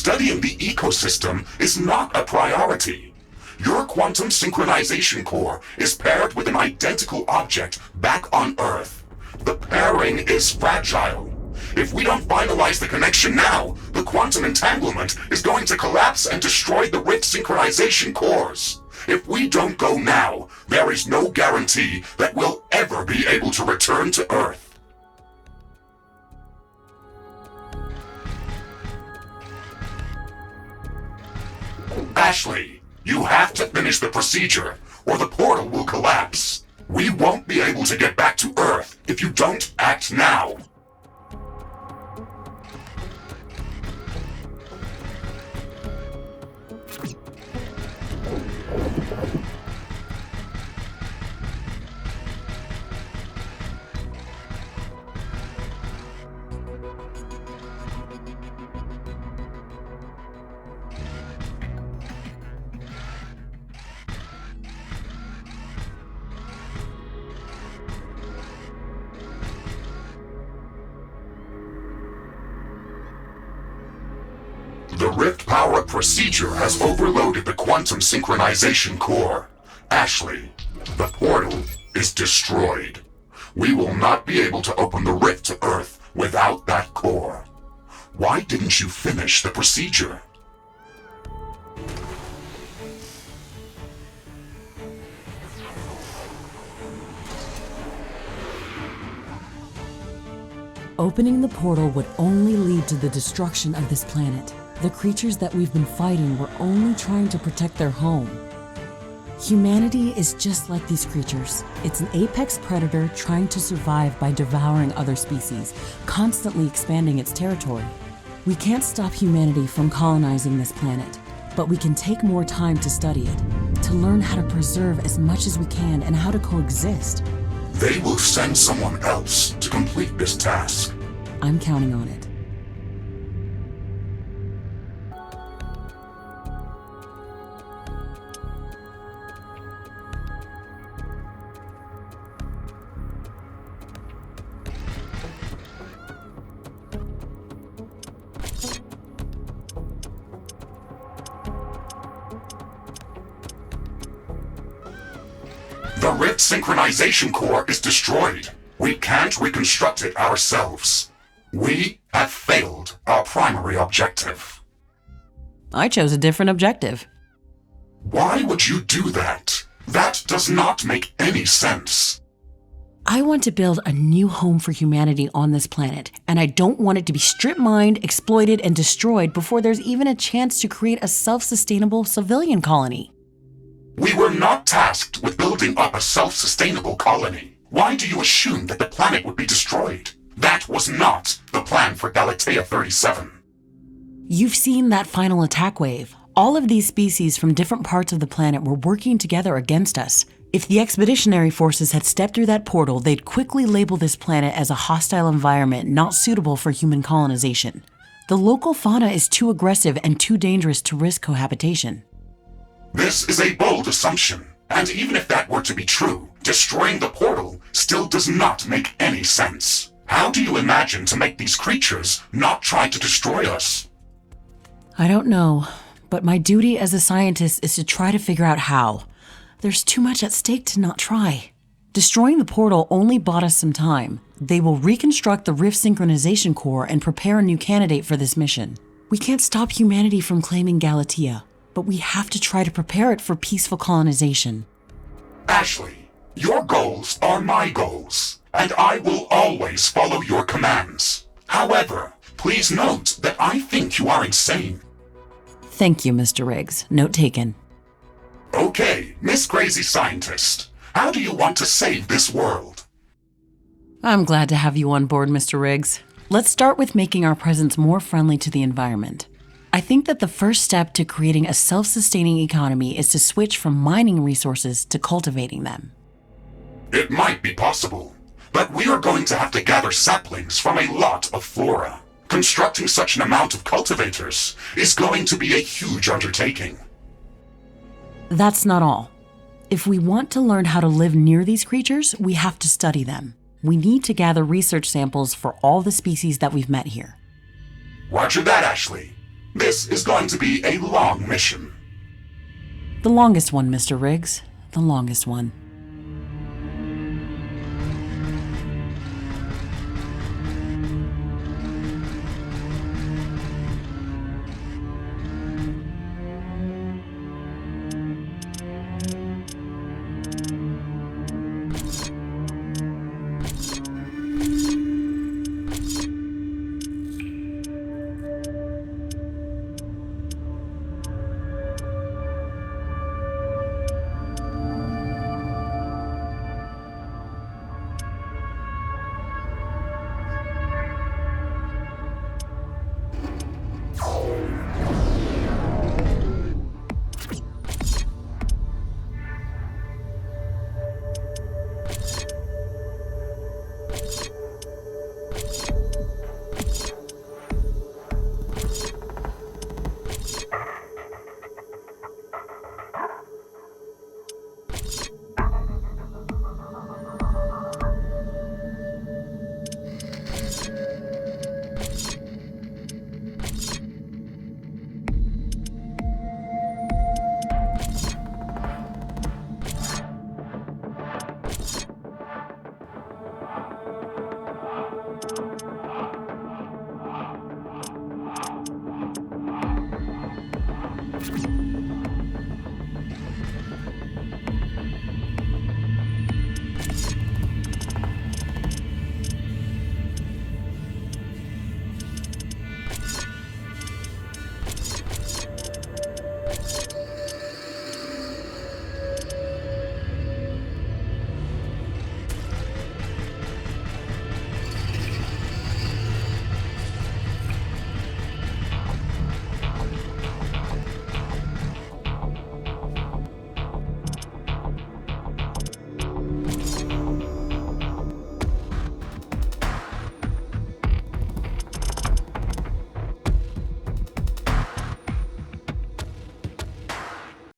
Studying the ecosystem is not a priority. Your quantum synchronization core is paired with an identical object back on Earth. The pairing is fragile. If we don't finalize the connection now, the quantum entanglement is going to collapse and destroy the Rift synchronization cores. If we don't go now, there is no guarantee that we'll ever be able to return to Earth. Ashley, you have to finish the procedure, or the portal will collapse. We won't be able to get back to Earth if you don't act now. The Rift Power procedure has overloaded the quantum synchronization core. Ashley, the portal is destroyed. We will not be able to open the rift to Earth without that core. Why didn't you finish the procedure? Opening the portal would only lead to the destruction of this planet. The creatures that we've been fighting were only trying to protect their home. Humanity is just like these creatures. It's an apex predator trying to survive by devouring other species, constantly expanding its territory. We can't stop humanity from colonizing this planet, but we can take more time to study it, to learn how to preserve as much as we can and how to coexist. They will send someone else to complete this task. I'm counting on it. The Rift synchronization core is destroyed. We can't reconstruct it ourselves. We have failed our primary objective. I chose a different objective. Why would you do that? That does not make any sense. I want to build a new home for humanity on this planet, and I don't want it to be strip-mined, exploited, and destroyed before there's even a chance to create a self-sustainable civilian colony. We were not tasked with building up a self-sustainable colony. Why do you assume that the planet would be destroyed? That was not the plan for Galatea 37. You've seen that final attack wave. All of these species from different parts of the planet were working together against us. If the expeditionary forces had stepped through that portal, they'd quickly label this planet as a hostile environment not suitable for human colonization. The local fauna is too aggressive and too dangerous to risk cohabitation. This is a bold assumption, and even if that were to be true, destroying the portal still does not make any sense. How do you imagine to make these creatures not try to destroy us? I don't know, but my duty as a scientist is to try to figure out how. There's too much at stake to not try. Destroying the portal only bought us some time. They will reconstruct the Rift synchronization core and prepare a new candidate for this mission. We can't stop humanity from claiming Galatea, but we have to try to prepare it for peaceful colonization. Ashley, your goals are my goals, and I will always follow your commands. However, please note that I think you are insane. Thank you, Mr. Riggs. Note taken. Okay, Miss Crazy Scientist, how do you want to save this world? I'm glad to have you on board, Mr. Riggs. Let's start with making our presence more friendly to the environment. I think that the first step to creating a self-sustaining economy is to switch from mining resources to cultivating them. It might be possible, but we are going to have to gather saplings from a lot of flora. Constructing such an amount of cultivators is going to be a huge undertaking. That's not all. If we want to learn how to live near these creatures, we have to study them. We need to gather research samples for all the species that we've met here. Roger that, Ashley. This is going to be a long mission. The longest one, Mr. Riggs. The longest one.